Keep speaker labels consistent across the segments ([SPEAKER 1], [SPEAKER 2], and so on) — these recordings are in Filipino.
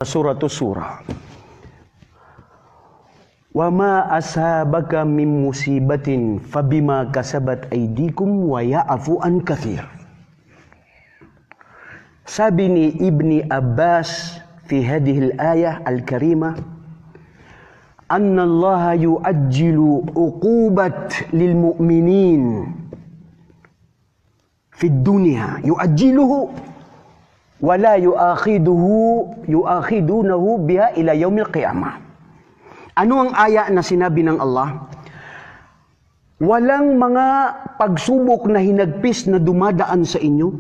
[SPEAKER 1] Suratul Surah. Wa ma asabaka min musibatin fabima kasabat aydikum wa ya'fu an katsir. Sabi ni Ibni Abbas fi hadhihi al-ayah al-karimah, anna Allah yu'ajjilu uqubat lil mu'minin fi dunya, yu'ajjiluhu wala yu'akhidunahu biha ila yaumil qiyamah. Ano ang aya na sinabi ng Allah? Walang mga pagsubok na hinagpis na dumadaan sa inyo,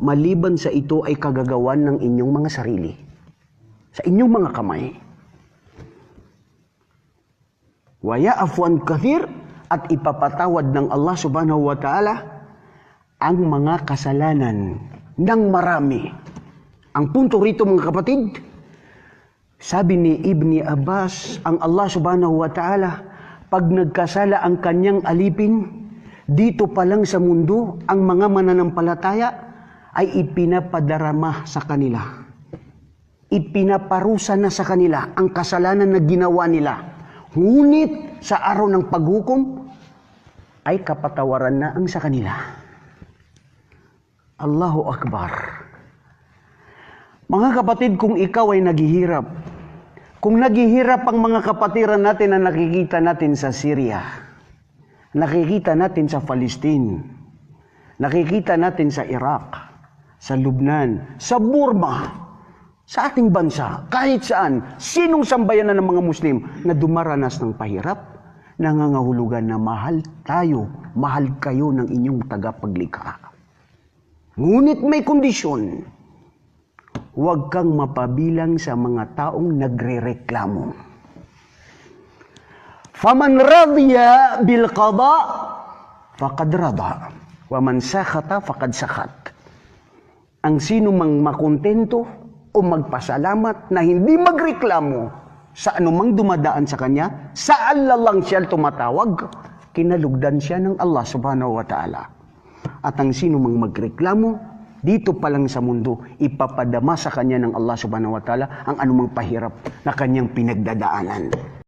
[SPEAKER 1] maliban sa ito ay kagagawan ng inyong mga sarili, sa inyong mga kamay. Wa ya'fu an katsir, at ipapatawad ng Allah subhanahu wa ta'ala ang mga kasalanan ng marami. Ang punto rito, mga kapatid, sabi ni Ibni Abbas, ang Allah subhanahu wa ta'ala, pag nagkasala ang kanyang alipin, dito pa lang sa mundo, ang mga mananampalataya ay ipinapadarama sa kanila. Ipinaparusa na sa kanila ang kasalanan na ginawa nila. Ngunit sa araw ng paghukom, ay kapatawaran na ang sa kanila. Allahu Akbar. Mga kapatid, kung ikaw ay naghihirap, kung naghihirap ang mga kapatiran natin na nakikita natin sa Syria, nakikita natin sa Palestine, nakikita natin sa Iraq, sa Lubnan, sa Burma, sa ating bansa, kahit saan, sinong sambayanan ng mga Muslim na dumaranas ng pahirap, nangangahulugan na mahal tayo, mahal kayo ng inyong tagapaglikha. Ngunit may kondisyon, huwag kang mapabilang sa mga taong nagrereklamo. Faman radiya bil qada faqad rada, wa man sakhata faqad sakhat. Ang sino mang makontento o magpasalamat na hindi magreklamo sa anumang dumadaan sa kanya, sa Allah lang siya tumatawag, kinalugdan siya ng Allah subhanahu wa ta'ala. At ang sino mang magreklamo, dito pa lang sa mundo, ipapadama sa kanya ng Allah subhanahu wa ta'ala ang anumang pahirap na kanyang pinagdadaanan.